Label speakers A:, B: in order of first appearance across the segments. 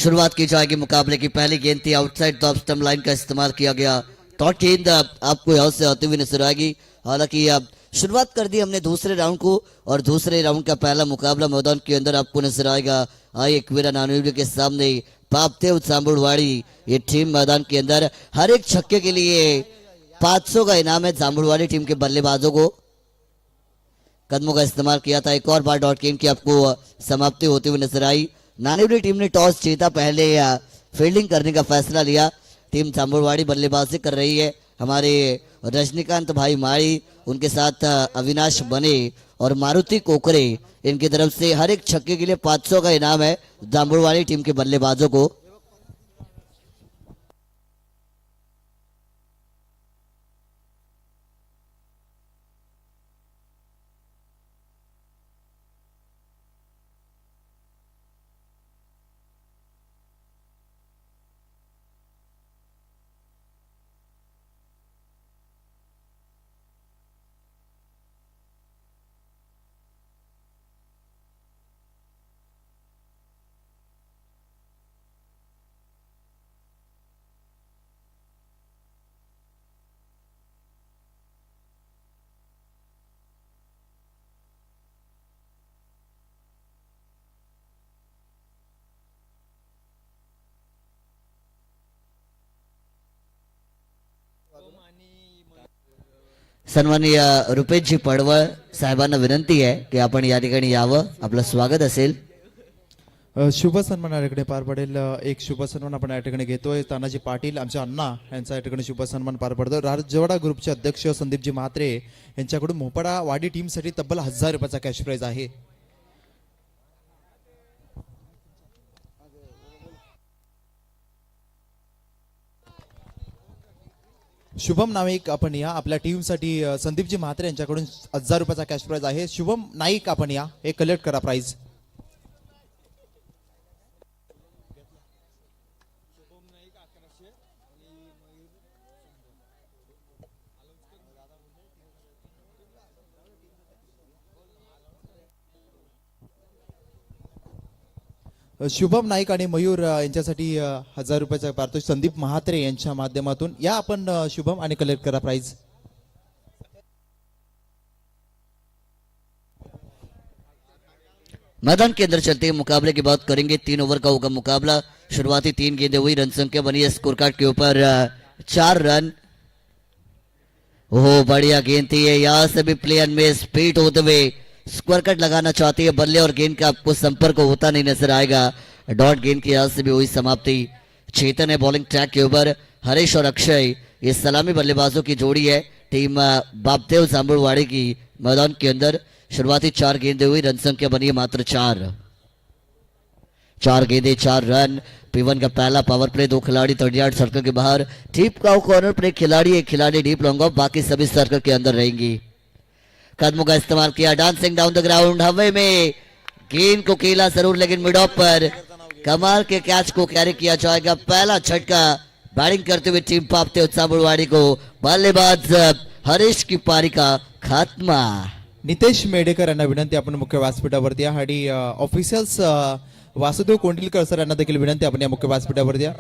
A: शुरुआत की जाएगी मुकाबले की। पहली गेंद थी, आउटसाइड द स्टंप लाइन का इस्तेमाल किया गया। डॉट गेंद आपको यहाँ से आती हुई नजर आएगी। हालांकि अब शुरुआत कर दी हमने दूसरे राउंड को, और दूसरे राउंड का पहला मुकाबला मैदान के अंदर आपको नजर आएगा। आई एकवीरा नानवीर के सामने पापदेव जांबुड़वाड़ी। ये टीम मैदान के अंदर हर एक छक्के के लिए 500 का इनाम है। जांबुड़वाड़ी टीम के बल्लेबाजों को कदमों का इस्तेमाल किया था। एक और बार डॉट गेंद की आपको समाप्ति होती हुई नजर आई। नानीवली टीम ने टॉस जीता, पहले फील्डिंग करने का फैसला लिया। टीम जांबुड़वाड़ी बल्लेबाजी कर रही है। हमारे रजनीकांत भाई माड़ी, उनके साथ अविनाश बने और मारुति कोकरे, इनकी तरफ से हर एक छक्के के लिए 500 का इनाम है जांबुड़वाड़ी टीम के बल्लेबाजों को। सन्माननीय रुपेशजी पडवळ साहेबांना विनंती आहे की आपण या ठिकाणी यावं, आपलं स्वागत असेल।
B: शुभ सन्मान या ठिकाणी पार पडेल। एक शुभ सन्मान आपण या ठिकाणी घेतोय। तानाजी पाटील आमचे अण्णा यांचा या ठिकाणी शुभ सन्मान पार पडतो। राजवाडा ग्रुपचे अध्यक्ष संदीपजी म्हात्रे यांच्याकडून मोपडा वाडी टीमसाठी तब्बल 1000 रुपयाचा कॅश प्राइज आहे। शुभम नाईक आपण या, आपल्या टीमसाठी संदीपजी म्हात्रे यांच्याकडून 1000 रुपयाचा कॅश प्राइज आहे। शुभम नाईक आपण या, हे कलेक्ट करा प्राइज। शुभम नाईक आणि मयूर यांच्यासाठी 1000 रुपयाचा पारितोषिक संदीप म्हात्रे यांच्या माध्यमातून या आपण शुभम आणि कलेक्ट करा प्राइज।
A: मैदान के अंदर चलते हुए मुकाबले की बात करेंगे। 3 ओवर का होगा मुकाबला। शुरुआती 3 गेंदें हुई, रन संख्या बनी है स्कोर कार्ड के ऊपर 4 रन। ओह बढ़िया गेंद थी, यहाँ से भी प्लेयर में स्पीड होते हुए स्क्वायर कट लगाना चाहती है। बल्ले और गेंद का आपको संपर्क होता नहीं नजर आएगा। डॉट गेंद की यहाँ से भी हुई समाप्ति। चेतन है बॉलिंग ट्रैक के ऊपर, हरीश और अक्षय ये सलामी बल्लेबाजों की जोड़ी है टीम बापदेव जांबुड़वाड़ी की। मैदान के अंदर शुरुआती 4 गेंदें हुई, रन संख्या बनी है मात्र 4 गेंदें 4 रन। P1 का पहला पावर प्ले, 2 खिलाड़ी 30 यार्ड सर्कल के बाहर। डीप का कॉर्नर पर एक खिलाड़ी डीप लॉन्ग ऑफ, बाकी सभी सर्कल के अंदर रहेंगी। कदमों का इस्तेमाल किया, डांसिंग डाउन द ग्राउंड, हवा में गेंद को खेला जरूर, लेकिन मिड ऑफ पर कमाल के कैच को कैरी किया जाएगा। पहला झटका बैटिंग करते हुए टीम पापदेव जांबुड़वाड़ी को। बल्लेबाज हरीश की पारी का खात्मा।
B: नितेश मेडेकर यांना विनंती, आपण मुख्य व्यासपीठावरती या। आणि ऑफिशियल्स वासुदेव कोंडिलकर सर यांना देखील विनंती, आपण या मुख्य व्यासपीठावरती या।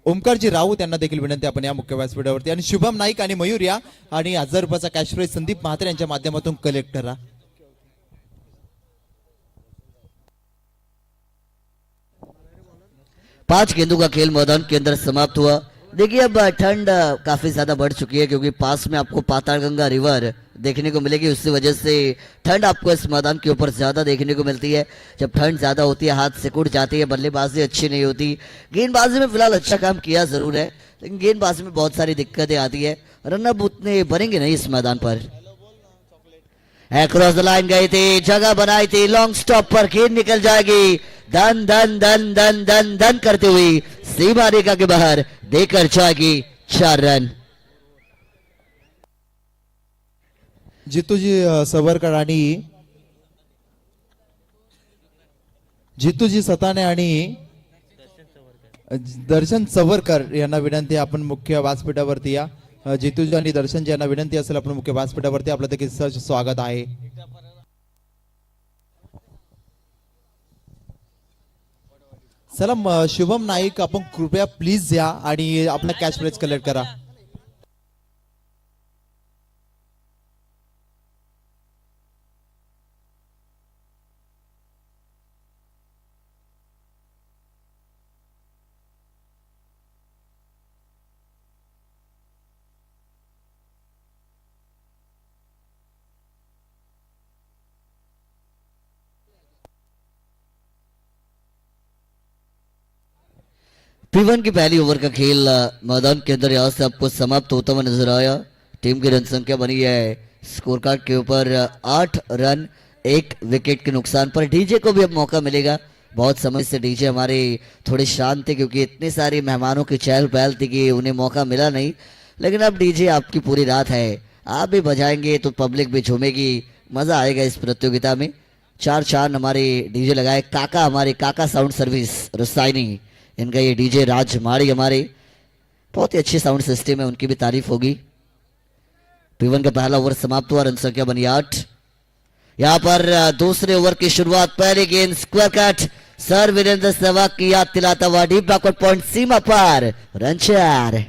B: ओमकारजी राऊत यांना देखील विनंती, आपण या मुख्य व्यासपीठावरती। आणि शुभम नाईक आणि मयूर या, आणि 1000 रुपयाचा कॅश प्राइज संदीप म्हात्रे यांच्या माध्यमातून कलेक्ट करा।
A: 5 गेंदों का खेल मैदान के अंदर समाप्त हुआ। देखिए अब ठंड काफी ज्यादा बढ़ चुकी है, क्योंकि पास में आपको पातालगंगा रिवर देखने को मिलेगी। उसकी वजह से ठंड आपको इस मैदान के ऊपर ज्यादा देखने को मिलती है। जब ठंड ज्यादा होती है हाथ सिकुड़ जाती है, बल्लेबाजी अच्छी नहीं होती। गेंदबाजी में फिलहाल अच्छा काम किया जरूर है, लेकिन गेंदबाजी में बहुत सारी दिक्कतें आती है। रन अब उतने बनेंगे नहीं इस मैदान पर। क्रॉस द लाइन गई थी, जगह बनाई थी, लॉन्ग स्टॉप पर गेंद निकल जाएगी। धन धन धन धन धन धन करते हुई सीमा रेखा के बाहर देकर जाएगी 4 रन।
B: जितूजी सवरकर आणि जितूजी सताने आणि दर्शन सवरकर यांना विनंती, आपण मुख्य व्यासपीठावरती या। जितूजी आणि दर्शनजी यांना विनंती असेल, आपण मुख्य व्यासपीठावरती, आपलं देखील सहर्ष स्वागत आहे। चला शुभम नाईक आपण कृपया प्लीज या आणि आपला कॅच फ्रेज कलेक्ट करा.
A: P1 की पहली ओवर का खेल मैदान के अंदर यहाँ से आपको समाप्त होता हुआ नजर आया. टीम की रन संख्या बनी है स्कोर कार्ड के ऊपर 8 रन, 1 विकेट के नुकसान पर. डीजे को भी अब मौका मिलेगा. बहुत समय से डीजे हमारे थोड़े शांत थे क्योंकि इतने सारे मेहमानों की चहल पहल थी कि उन्हें मौका मिला नहीं. लेकिन अब डीजे आपकी पूरी रात है, आप भी बजाएंगे तो पब्लिक भी झूमेगी, मजा आएगा इस प्रतियोगिता में. चार चांद हमारे डीजे लगाए काका, हमारे काका साउंड सर्विस रुसाइनी, इनका ये डीजे राजमाड़ी हमारे बहुत ही अच्छी साउंड सिस्टम है, उनकी भी तारीफ होगी. P1 का पहला ओवर समाप्त हुआ, रन संख्या बनी 8. यहाँ पर दूसरे ओवर की शुरुआत, पहले गेंद square cut, sir Virender Sehwag की याद दिलाता हुआ डीप बैकवर्ड पॉइंट सीमा पर, रन 4.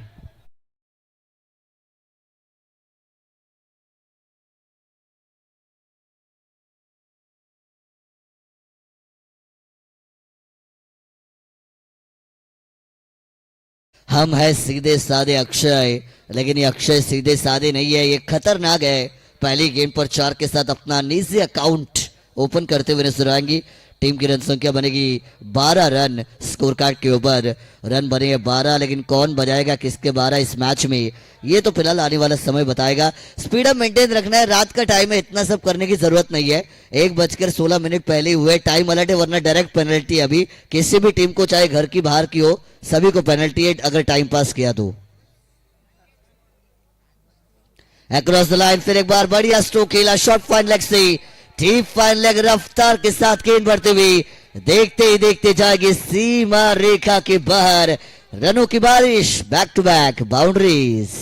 A: हम है सीधे साधे अक्षय, लेकिन ये अक्षय सीधे साधे नहीं है, ये खतरनाक है. पहली गेंद पर 4 के साथ अपना निजी अकाउंट ओपन करते हुए नजर आएंगी. टीम की रन संख्या बनेगी 12 रन. स्कोर कार्ड के ऊपर रन बने 12, लेकिन कौन बजाएगा किसके 12 इस मैच में, ये तो फिलहाल आने वाला समय बताएगा. स्पीड अप मेंटेन रखना है, रात का टाइम है, इतना सब करने की जरूरत नहीं है. 1:16 पहले हुए, टाइम अलर्ट है, वरना डायरेक्ट पेनल्टी. अभी किसी भी टीम को, चाहे घर की बाहर की हो, सभी को पेनल्टी है अगर टाइम पास किया तो. अक्रॉस द लाइन फिर एक बार बढ़िया स्ट्रोक खेला, शॉर्ट फाइन लेग से, डीप फाइन लेग रफ्तार के साथ गेंद बढ़ते हुए देखते ही देखते जाएगी सीमा रेखा के बाहर. रनों की बारिश, बैक टू बैक बाउंड्रीज.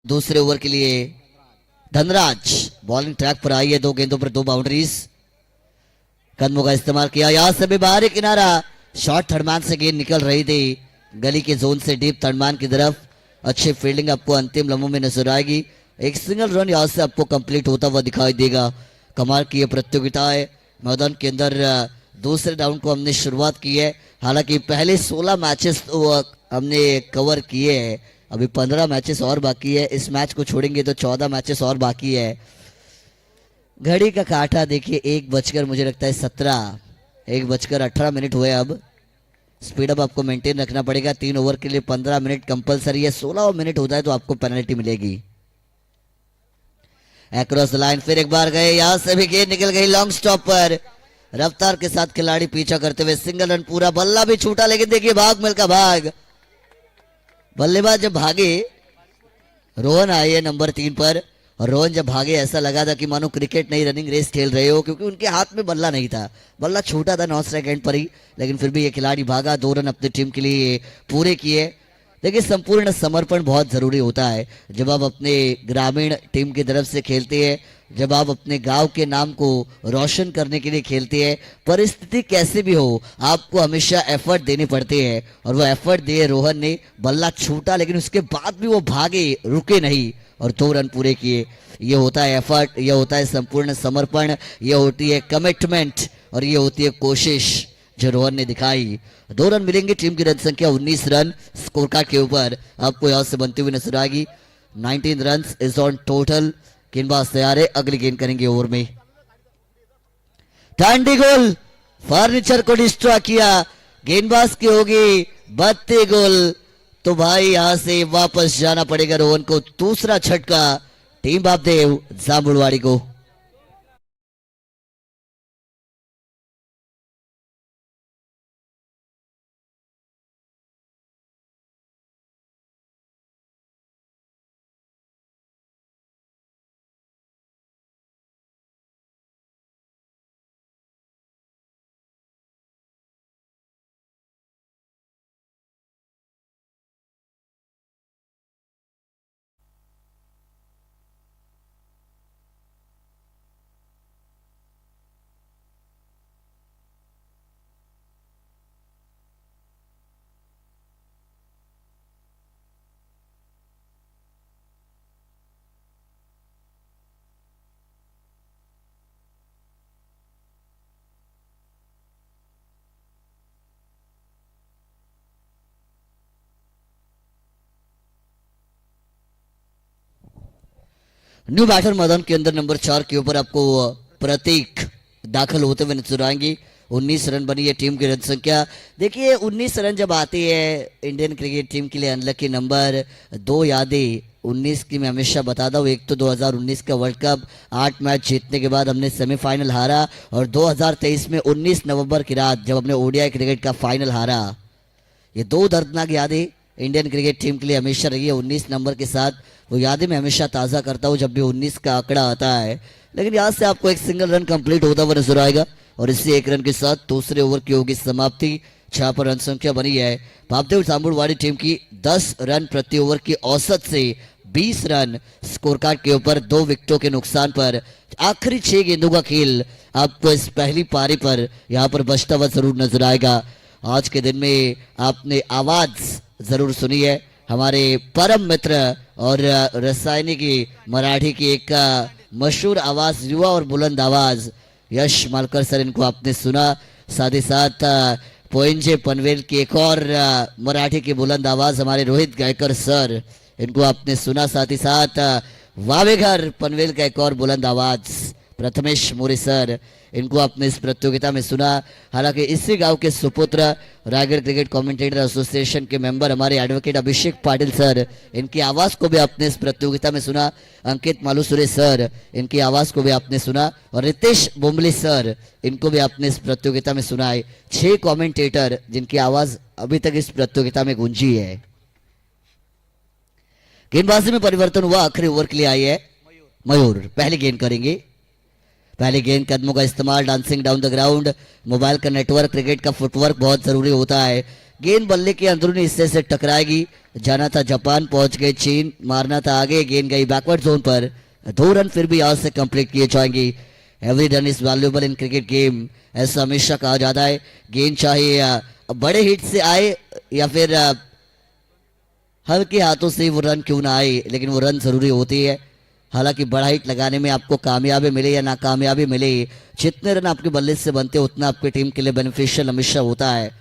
A: दूसरे ओवर के लिए धनराज बॉलिंग ट्रैक पर आई है, 2 गेंदों पर 2 बाउंड्रीज. कदमों का इस्तेमाल किया, यहां से भी बाहरी किनारा, शॉर्ट थर्डमैन से गेंद निकल रही थी गली के जोन से डीप थर्डमैन की तरफ. अच्छी फील्डिंग आपको अंतिम लम्हों में नजर आएगी. एक सिंगल रन यहां से आपको कंप्लीट होता हुआ दिखाई देगा. कमाल की ये प्रतियोगिता है. मैदान के अंदर दूसरे राउंड को हमने शुरुआत की है. हालांकि पहले 16 मैचेस तो हमने कवर किए हैं, अभी 15 मैचेस और बाकी है. इस मैच को छोड़ेंगे तो 14 मैचेस और बाकी है. घड़ी का काटा देखिए, 1 बजकर मुझे लगता है 17, 1 बजकर 18 हुए. अब स्पीड अप आपको मेंटेन रखना पड़ेगा. 3 ओवर के लिए 15 मिनट कंपलसरी है. 16 मिनट होता है तो आपको पेनल्टी मिलेगी. अक्रॉस द लाइन फिर एक बार गए, यहां से भी गेंद निकल गई लॉन्ग स्टॉप पर. रफ्तार के साथ खिलाड़ी पीछा करते हुए सिंगल रन पूरा. बल्ला भी छूटा, लेकिन देखिए भाग मिलकर भाग, बल्लेबाज जब भागे, रोहन आए है नंबर 3 पर, और रोहन जब भागे ऐसा लगा था कि मानो क्रिकेट नहीं रनिंग रेस खेल रहे हो, क्योंकि उनके हाथ में बल्ला नहीं था, बल्ला छूटा था 9 स्ट्राइक एंड पर ही. लेकिन फिर भी ये खिलाड़ी भागा, 2 रन अपनी टीम के लिए पूरे किए. देखिए संपूर्ण समर्पण बहुत जरूरी होता है जब आप अपने ग्रामीण टीम की तरफ से खेलते हैं, जब आप अपने गांव के नाम को रोशन करने के लिए खेलते हैं. परिस्थिति कैसे भी हो, आपको हमेशा एफर्ट देने पड़ते हैं, और वो एफर्ट दिए रोहन ने. बल्ला छूटा, लेकिन उसके बाद भी वो भागे, रुके नहीं, और 2 रन पूरे किए. ये होता है एफर्ट, ये होता है संपूर्ण समर्पण, ये होती है कमिटमेंट, और ये होती है कोशिश जो रोहन ने दिखाई. 2 रन मिलेंगे. टीम की रन संख्या 19 रन स्कोर कार्ड के ऊपर आपको यहां से बनती हुई नजर आएगी. 19 रन इज ऑन टोटल. गेंदबाज तैयार है, अगली गेंद करेंगे ओवर में. डांडी गोल, फर्नीचर को डिस्ट्रॉय किया, गेंदबाज की होगी 32 गोल. तो भाई यहां से वापस जाना पड़ेगा रोहन को. दूसरा झटका टीम बापदेव जामुड़वाड़ी को. न्यू बैटर मैदान के अंदर नंबर 4 के ऊपर आपको प्रतीक दाखिल होते हुए नजर आएंगे। 19 रन बनी है टीम की रन संख्या। देखिए 19 रन जब आती है इंडियन क्रिकेट टीम के लिए अनलकी नंबर। दो यादें 19 की मैं हमेशा बताता हूँ। एक तो 2019 का वर्ल्ड कप 8 मैच जीतने के बाद हमने सेमीफाइनल हारा, और 2023 में 19 नवंबर की रात जब हमने ओडीआई क्रिकेट का फाइनल हारा। ये दो दर्दनाक यादें इंडियन क्रिकेट टीम के लिए हमेशा रही है। 19 नंबर के साथ वो यादें मैं हमेशा ताज़ा करता हूँ जब भी 19 का आंकड़ा आता है। लेकिन यहाँ से आपको एक सिंगल रन कंप्लीट होता हुआ नजर आएगा, और इसी एक रन के साथ दूसरे ओवर की होगी समाप्ति। 6 पर रन संख्या बनी है भापदेव जामुड़वाड़ी टीम की 10 रन प्रति ओवर की औसत से 20 रन स्कोर कार्ड के ऊपर 2 विकेटों के नुकसान पर। आखिरी 6 गेंदों का खेल आपको इस पहली पारी पर यहाँ पर बचता हुआ जरूर नजर आएगा। आज के दिन में आपने आवाज जरूर सुनी है हमारे परम मित्र और रसायनी की मराठी की एक मशहूर आवाज, युवा और बुलंद आवाज यश मालकर सर, इनको आपने सुना। साथ ही साथ पोइंजे पनवेल की एक और मराठी की बुलंद आवाज हमारे रोहित गायकर सर, इनको आपने सुना। साथ ही साथ वावेघर पनवेल का एक और बुलंद आवाज प्रथमेश मोरे सर, इनको आपने इस प्रतियोगिता में सुना। हालांकि इसी गांव के सुपुत्र रायगढ़ क्रिकेट कमेंटेटर एसोसिएशन के मेंबर हमारे एडवोकेट अभिषेक पाटिल सर, इनकी आवाज को भी आपने इस प्रतियोगिता में सुना। अंकित मालूसुरे सर, इनकी आवाज को भी आपने सुना। और रितेश बुमली सर, इनको भी आपने इस प्रतियोगिता में सुना है। 6 कमेंटेटर जिनकी आवाज अभी तक इस प्रतियोगिता में गूंजी है। गेंदबाजी में परिवर्तन हुआ, आखिरी ओवर के लिए आई है मयूर। पहली गेंद करेंगे। पहली गेंद कदमों का इस्तेमाल, dancing down the ground. Mobile का नेटवर्क, क्रिकेट का फुटवर्क बहुत जरूरी होता है। गेंद बल्ले के अंदरूनी हिस्से से टकराएगी। जाना था जापान, पहुंच गए चीन। मारना था आगे, गेंद गई बैकवर्ड जोन पर। 2 रन फिर भी आज से कंप्लीट किए जाएंगे। Every run is valuable in cricket game, ऐसा हमेशा कहा जाता है। गेंद चाहे बड़े हिट से आए या फिर हल्के हाथों से वो रन क्यों ना आए, लेकिन वो रन जरूरी होती है। हालांकि बड़ा हिट लगाने में आपको कामयाबी मिले या नाकामयाबी मिले, जितने रन आपके बल्ले से बनते उतना आपकी टीम के लिए बेनिफिशियल हमेशा होता है।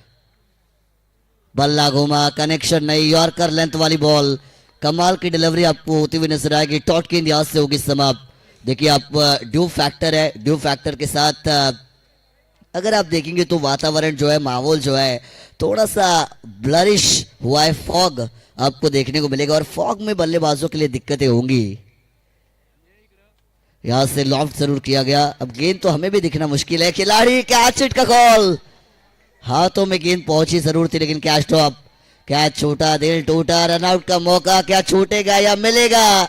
A: बल्ला घूमा, कनेक्शन नहीं, यॉर्कर लेंथ वाली बॉल, कमाल की डिलीवरी आपको होती हुई नजर आएगी। टॉट गेंद यहाँ से होगी समाप्त। देखिए आप ड्यू फैक्टर है, ड्यू फैक्टर के साथ अगर आप देखेंगे तो वातावरण जो है, माहौल जो है थोड़ा सा ब्लरिश हुआ है। फॉग आपको देखने को मिलेगा, और फॉग में बल्लेबाजों के लिए दिक्कतें होंगी। यहां से लॉफ्ट जरूर किया गया। अब गेंद तो हमें भी दिखना मुश्किल है। खिलाड़ी कैच हिट का कॉल, हाथों में गेंद पहुंची जरूर थी, लेकिन कैच ड्रॉप। कैच छूटा, दिल टूटा। रनआउट का मौका क्या छूटेगा या मिलेगा?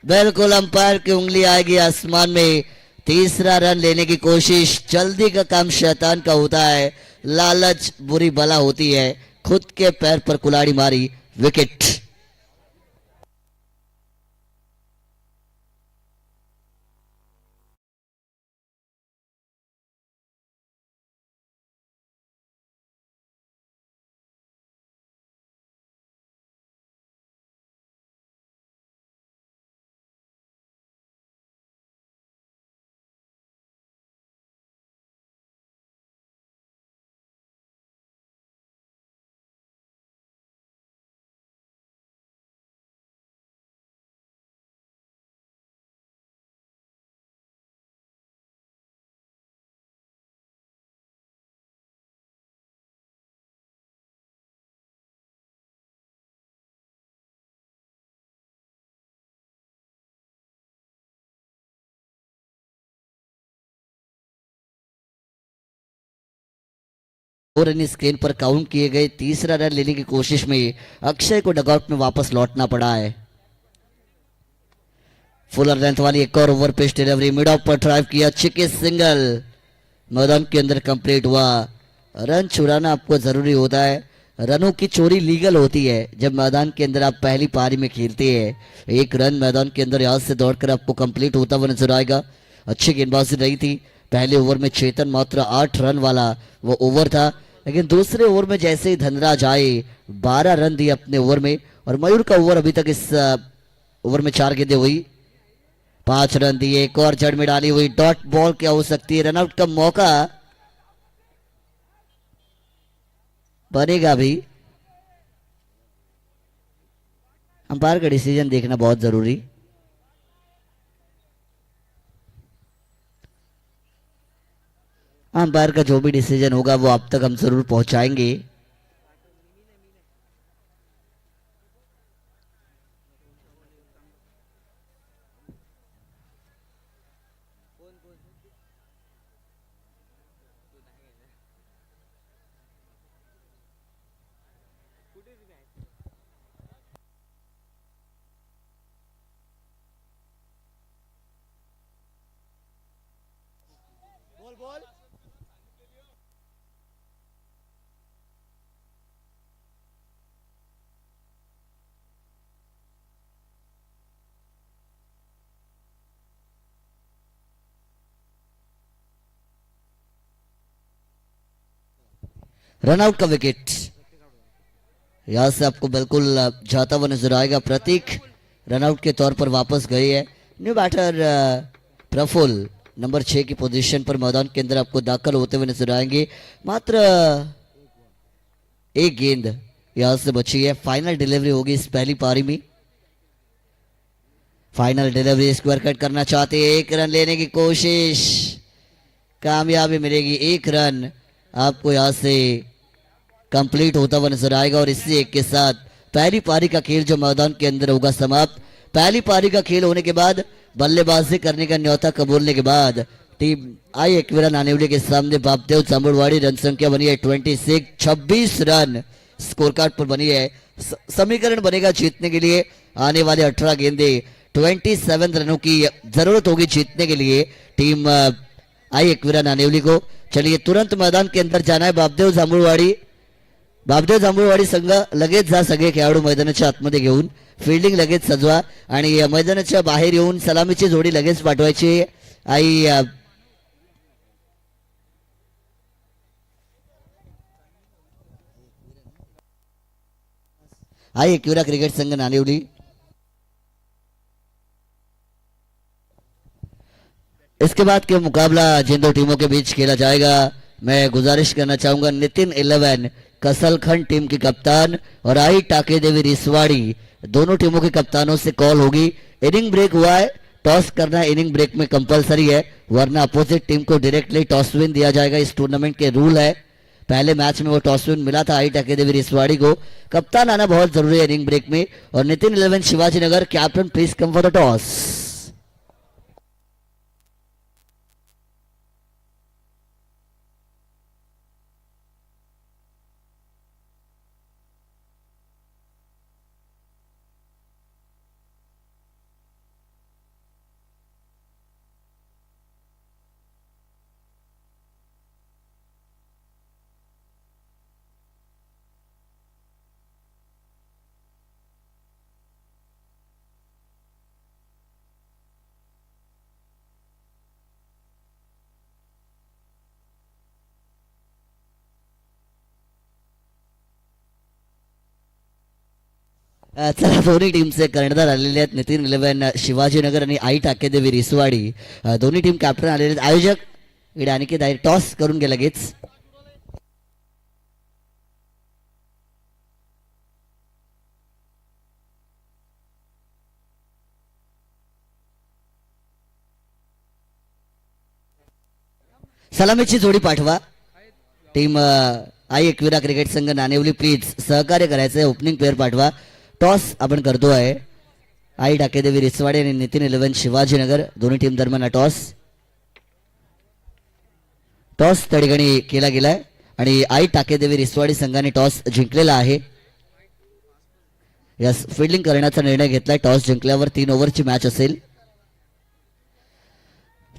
A: बिल्कुल अंपायर की उंगली आएगी आसमान में। तीसरा रन लेने की कोशिश। जल्दी का काम शैतान का होता है, लालच बुरी बला होती है। खुद के पैर पर कुल्हाड़ी मारी, विकेट। और रन स्क्रीन पर काउंट किए गए। तीसरा रन लेने की कोशिश में अक्षय को डगआउट में वापस लौटना पड़ा है। फुलर लेंथ वाली एक और ओवर पेश डिलीवरी, मिड ऑफ पर ड्राइव किया, छिके सिंगल मैदान के अंदर कंप्लीट हुआ। रन चुराना आपको जरूरी होता है। रनों की चोरी लीगल होती है जब मैदान के अंदर आप पहली पारी में खेलते हैं। एक रन मैदान के अंदर यहां से दौड़कर आपको कंप्लीट होता हुआ नजर आएगा। अच्छी गेंदबाजी रही थी। पहले ओवर में चेतन मात्र 8 रन वाला वो ओवर था, लेकिन दूसरे ओवर में जैसे ही धनराज आए 12 रन दिए अपने ओवर में। और मयूर का ओवर अभी तक इस ओवर में 4 गेंदें हुई, 5 रन दिए। एक और जड़ में डाली हुई डॉट बॉल क्या हो सकती है? रनआउट का मौका बनेगा भी। अंपायर का डिसीजन देखना बहुत जरूरी। अंपायर का जो भी डिसीजन होगा वो आप तक हम जरूर पहुंचाएंगे। रनआउट का विकेट, यहां से आपको बिल्कुल जाता हुआ नजर आएगा। प्रतीक रनआउट के तौर पर वापस गए है। न्यू बैटर प्रफुल्ल नंबर 6 की पोजीशन पर मैदान के अंदर आपको दाखिल होते हुए नजर आएंगे। मात्र एक गेंद यहां से बची है। फाइनल डिलीवरी होगी इस पहली पारी में। फाइनल डिलीवरी स्क्वायर कट करना चाहते हैं, एक रन लेने की कोशिश, कामयाबी मिलेगी। एक रन आपको यहां से कंप्लीट होता हुआ नजर आएगा और इसी एक के साथ पहली पारी का खेल जो मैदान के अंदर होगा समाप्त। पहली पारी का खेल होने के बाद बल्लेबाजी करने का न्योता कबूलने के बाद टीम आई एकवीरा नानेवली के सामने बापदेव जांबुड़वाड़ी रन संख्या बनी है 26। 26 रन स्कोर कार्ड पर बनी है। समीकरण बनेगा जीतने के लिए। आने वाले 18 गेंदे 27 रनों की जरूरत होगी जीतने के लिए टीम आई एकवीरा नानेवली को। चलिए तुरंत मैदान के अंदर जाना है। बापदेव जांभूळवाडी संघ लगेच जा, सगळे खेळाडू मैदानाच्या आतमध्ये घेऊन फिल्डिंग लगेच सजवा आणि मैदानाच्या बाहेर येऊन सलामीची जोडी लगेच पाठवायची। आई एकवीरा क्रिकेट संघ नानेवली। इसके बाद के मुकाबला जिन दो टीमों के बीच खेला जाएगा, मैं गुजारिश करना चाहूंगा नितिन 11 कसलखंड टीम के कप्तान और आई टाके देवी रिसवाड़ी दोनों टीमों के कप्तानों से कॉल होगी। इनिंग ब्रेक हुआ है, टॉस करना इनिंग ब्रेक में कंपलसरी है, वरना अपोजिट टीम को डायरेक्टली टॉस विन दिया जाएगा। इस टूर्नामेंट के रूल है। पहले मैच में वो टॉस विन मिला था आई टाके देवी रिसवाड़ी को। कप्तान आना बहुत जरूरी है इनिंग ब्रेक में। और Nitin 11 Shivaji Nagar captain please come for the toss. चला दोन्ही टीमचे कर्णधार आलेले आहेत नितीन 11 शिवाजीनगर आणि आई टाकेदेवी रिसवाडी। दोन्ही टीम कॅप्टन आलेले आहेत। आयोजक इकडे अनिकेत आहे, टॉस करून घे लगेच। सलामीची जोडी पाठवा। टीम आई एकवीरा क्रिकेट संघ नानेवली प्लीज सहकार्य करायचं आहे। ओपनिंग प्लेअर पाठवा। टॉस आपण करतो आहे। आई टाकेदेवी रिसवाडी आणि नितीन 11 शिवाजीनगर दोन्ही टीम दरम्यान टॉस टॉस त्या ठिकाणी केला गेलाय आणि आई टाकेदेवी रिसवाडी संघाने टॉस जिंकलेला आहे। यस, फिल्डिंग करण्याचा निर्णय घेतलाय। टॉस जिंकल्यावर 3 ओव्हरची मॅच असेल।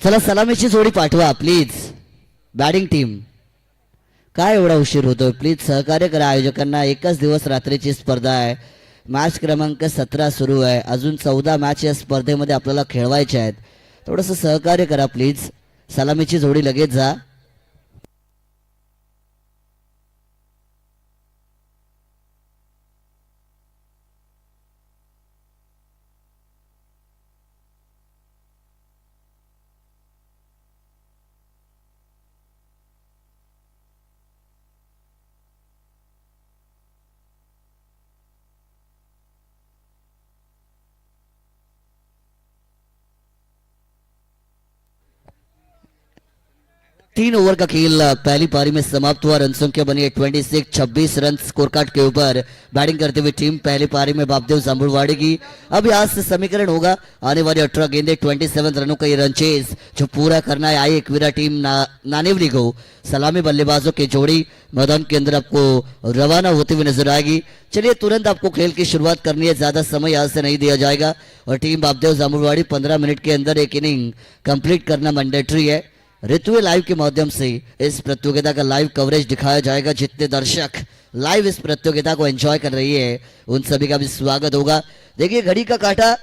A: चला सलामीची जोडी पाठवा प्लीज। बॅटिंग टीम काय एवढा उशीर होतोय, प्लीज सहकार्य करा आयोजकांना। एकच दिवस रात्रीची स्पर्धा आहे। मॅच क्रमांक 17 सुरू आहे। अजून 14 मॅच या स्पर्धेमध्ये आपल्याला खेळवायच्या आहेत। थोडंसं सहकार्य करा प्लीज। सलामीची जोडी लगेच जा। 3 ओवर का खेल पहली पारी में समाप्त हुआ। रन संख्या बनी है 26, 26 रन स्कोर कार्ड के ऊपर। बैटिंग करते हुए टीम पहली पारी में बापदेव जांबुड़वाड़ी की। अब यहाँ से समीकरण होगा आने वाली 18 गेंदे 27 रनों का ये रन चेज जो पूरा करना है। आई एकवीरा टीम नानेवली को सलामी बल्लेबाजों की जोड़ी मैदान के अंदर आपको रवाना होती हुई नजर आएगी। चलिए तुरंत आपको खेल की शुरुआत करनी है, ज्यादा समय यहाँ से नहीं दिया जाएगा और टीम बापदेव जांबुड़वाड़ी 15 मिनट के अंदर एक इनिंग कंप्लीट करना मैंडेटरी है। ऋतु लाइव के माध्यम से इस प्रतियोगिता का लाइव कवरेज दिखाया जाएगा। जितने दर्शक लाइव इस प्रतियोगिता को एंजॉय कर रही है उन सभी का भी स्वागत होगा। देखिए घड़ी का काटा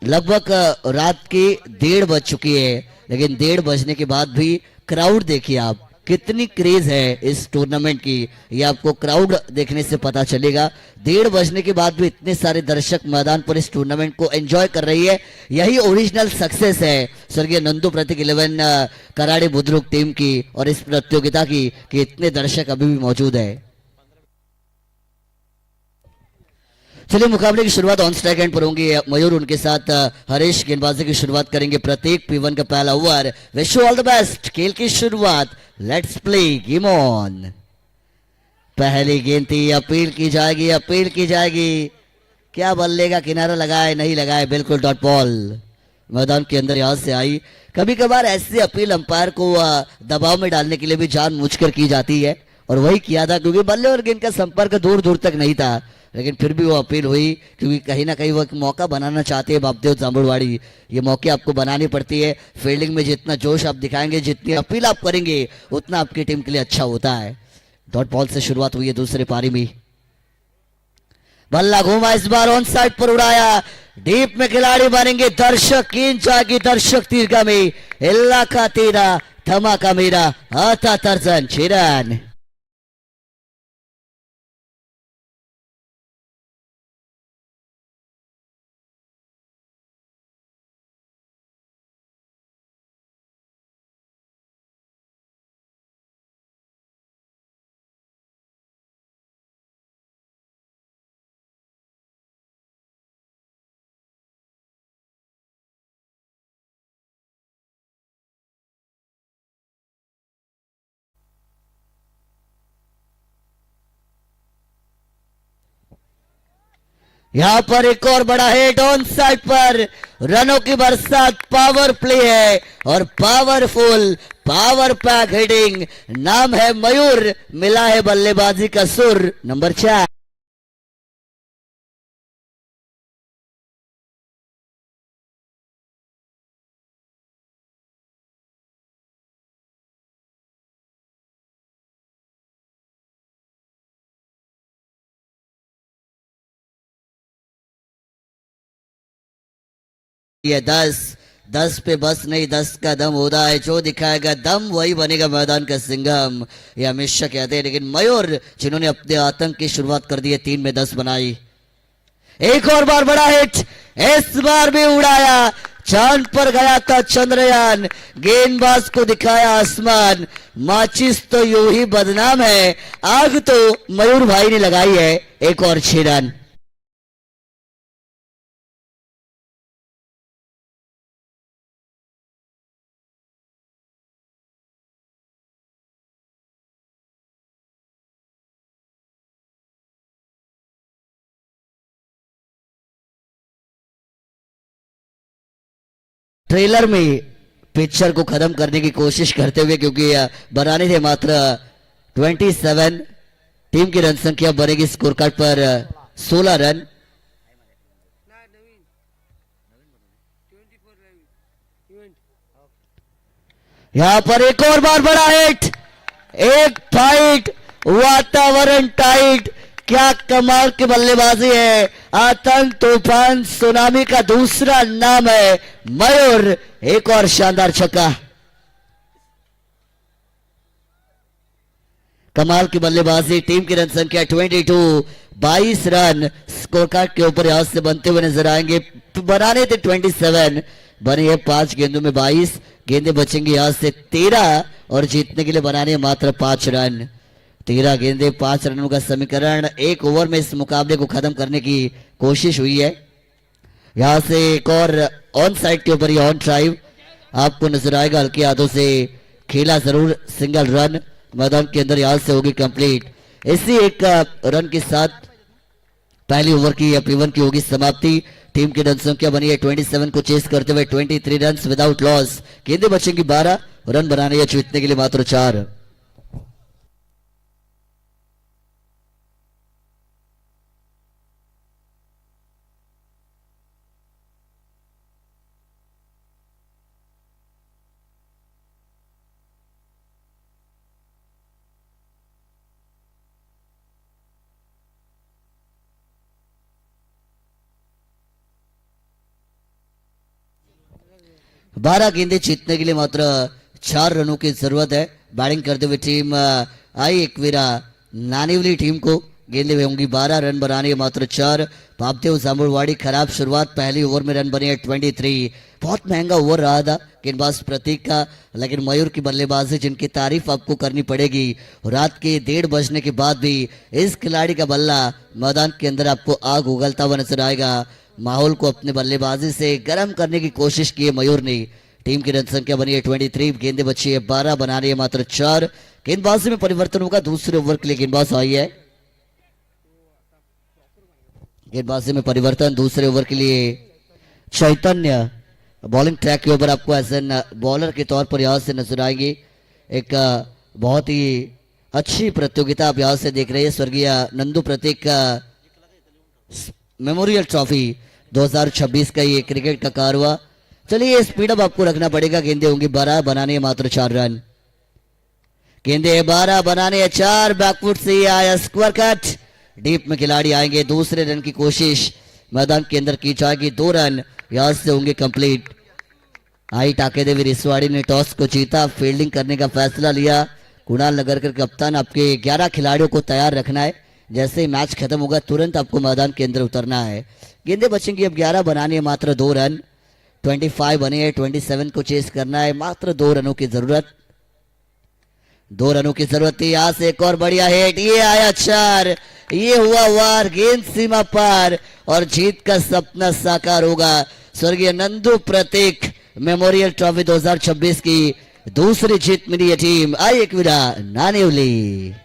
A: लगभग रात की 1:30 बज चुकी है, लेकिन 1:30 बजने के बाद भी क्राउड देखिए आप कितनी क्रेज है इस टूर्नामेंट की, ये आपको क्राउड देखने से पता चलेगा। 1:30 बजने के बाद भी इतने सारे दर्शक मैदान पर इस टूर्नामेंट को एंजॉय कर रही है। यही ओरिजिनल सक्सेस है स्वर्गीय नंदू प्रतीक 11 कराड़े बुद्रुक टीम की और इस प्रतियोगिता की कि इतने दर्शक अभी भी मौजूद है। चलिए मुकाबले की शुरुआत ऑन स्ट्राइक एंड पर होंगी मयूर, उनके साथ हरीश गेंदबाजी की शुरुआत करेंगे। प्रतीक P1 का पहला over. Wish you all the best. खेल की शुरुआत, लेट्स प्ले गेम ऑन। पहली गेंद थी, अपील की जाएगी, अपील की जाएगी। क्या बल्ले का किनारा लगाए, नहीं लगाए, बिल्कुल डॉट बॉल मैदान के अंदर यहां से आई। कभी कभार ऐसी अपील अंपायर को दबाव में डालने के लिए भी जानबूझकर की जाती है और वही किया था क्योंकि बल्ले और गेंद का संपर्क दूर दूर तक नहीं था, लेकिन फिर भी वो अपील हुई क्योंकि कहीं ना कहीं वो एक मौका बनाना चाहते हैं बापदेव जांबुड़वाड़ी। ये मौके आपको बनानी पड़ती है। फील्डिंग में जितना जोश आप दिखाएंगे, जितनी अपील आप करेंगे, उतना आपकी टीम के लिए अच्छा होता है। डॉट बॉल से शुरुआत हुई है दूसरे पारी में। बल्ला घूमा, इस बार ऑन साइड पर उड़ाया। डीप में खिलाड़ी बनेंगे दर्शक। गेंद जाएगी दर्शक तीरगा में। इलाका तेरा धमाका मेरा, आता तर्जन 6 रन। यहां पर एक और बड़ा हिट ऑन साइड पर। रनों की बरसात, पावर प्ले है और पावरफुल पावर पैक हिटिंग। नाम है मयूर, मिला है बल्लेबाजी का सुर। नंबर 4। ये 10 पे बस नहीं, 10 का दम होता है। जो दिखाएगा दम वही बनेगा मैदान का सिंघम, ये हमेशा कहते हैं। लेकिन मयूर जिन्होंने अपने आतंक की शुरुआत कर दी है, 3 में 10 बनाई। एक और बार बड़ा हिट, इस बार भी उड़ाया। चांद पर गया था चंद्रयान, गेंदबाज को दिखाया आसमान। माचिस तो यूं ही बदनाम है, आग तो मयूर भाई ने लगाई है। एक और 6 रन। ट्रेलर में पिक्चर को खत्म करने की कोशिश करते हुए, क्योंकि बनाने थे मात्र 27। टीम की रन संख्या बनेगी स्कोर कार्ड पर 16 रन। यहां पर एक और बार बड़ा हिट, एक फाइट, वातावरण टाइट। क्या कमाल की बल्लेबाजी है। आतंक, तूफान, सुनामी का दूसरा नाम है मयूर। एक और शानदार छक्का। कमाल की बल्लेबाजी। टीम की रन संख्या 22, 22 रन स्कोर कार्ड के ऊपर यहां से बनते हुए नजर आएंगे। बनाने थे 27, बने हैं 5 गेंदों में 22। गेंदें बचेंगी यहां से 13 और जीतने के लिए बनाने मात्र 5 रन। 13 गेंदे 5 रनों का समीकरण। 1 ओवर में इस मुकाबले को खत्म करने की कोशिश हुई है। यहां से एक और ऑन साइड के ऊपर ऑन ड्राइव आपको नजर आएगा। हल्के हाथों से खेला जरूर, सिंगल रन मैदान के अंदर यहाँ से होगी कंप्लीट। इसी एक रन के साथ पहली ओवर की P1 की होगी समाप्ति। टीम की रन संख्या बनी है 27 को चेस करते हुए 23 रन विदाउट लॉस। गेंदे बचेंगी 12, रन बनाने या जीतने के लिए मात्र 4। बारह गेंदे जीतने के लिए मात्र 4 रनों की जरूरत है। बैटिंग करते हुए टीम आई एकवीरा नानिवली टीम को गेंदे में होंगी 12, रन बनाने मात्र 4। पापदेव जामुलवाड़ी खराब शुरुआत, पहली ओवर में रन बने हैं 23। बहुत महंगा ओवर रहा था गेंदबाज प्रतीक का, लेकिन मयूर की बल्लेबाजी जिनकी तारीफ आपको करनी पड़ेगी। रात के 1:30 बजने के बाद भी इस खिलाड़ी का बल्ला मैदान के अंदर आपको आग उगलता हुआ नजर आएगा। माहौल को अपने बल्लेबाजी से गर्म करने की कोशिश की है मयूर ने। टीम की रन संख्या बनी है 23, गेंदे बची है 12, बना रही है मात्र 4। गेंदबाजी में परिवर्तन होगा, दूसरे ओवर के लिए गेंदबाज आई है। गेंदबाजी में परिवर्तन, दूसरे ओवर के लिए चैतन्य बॉलिंग ट्रैक के ऊपर आपको एज एन बॉलर के तौर पर यहाँ से नजर आएगी। एक बहुत ही अच्छी प्रतियोगिता आप यहाँ से देख रहे हैं। स्वर्गीय नंदू प्रतीक मेमोरियल ट्रॉफी 2026 का ये क्रिकेट का कारवा। चलिए स्पीड अप आपको रखना पड़ेगा। गेंदे होंगी 12, बनाने मात्र 4 रन। गेंदे 12, बनाने 4, बैकफुट से आया स्क्वायर कट। डीप में खिलाड़ी आएंगे, दूसरे रन की कोशिश मैदान के अंदर की जाएगी, 2 रन यहां से होंगे कंप्लीट। आई टाकेदेवी रिसवाड़ी ने टॉस को जीता, फील्डिंग करने का फैसला लिया। कुणाल नगरकर कप्तान, आपके 11 खिलाड़ियों को तैयार रखना है। जैसे ही मैच खत्म होगा तुरंत आपको मैदान के अंदर उतरना है। गेंदे बचेंगी अब 11, बनाने मात्र 2 रन। 25 बने हैं, 27 को चेस करना है, मात्र 2 रनों की जरूरत। 2 रनों की जरूरत थी। यहां से एक और बढ़िया हिट, ये आया 4, ये हुआ वार, गेंद सीमा पार और जीत का सपना साकार होगा। स्वर्गीय नंदू प्रतीक मेमोरियल ट्रॉफी 2026 की दूसरी जीत मिली है टीम आई एकवीरा नानिवली।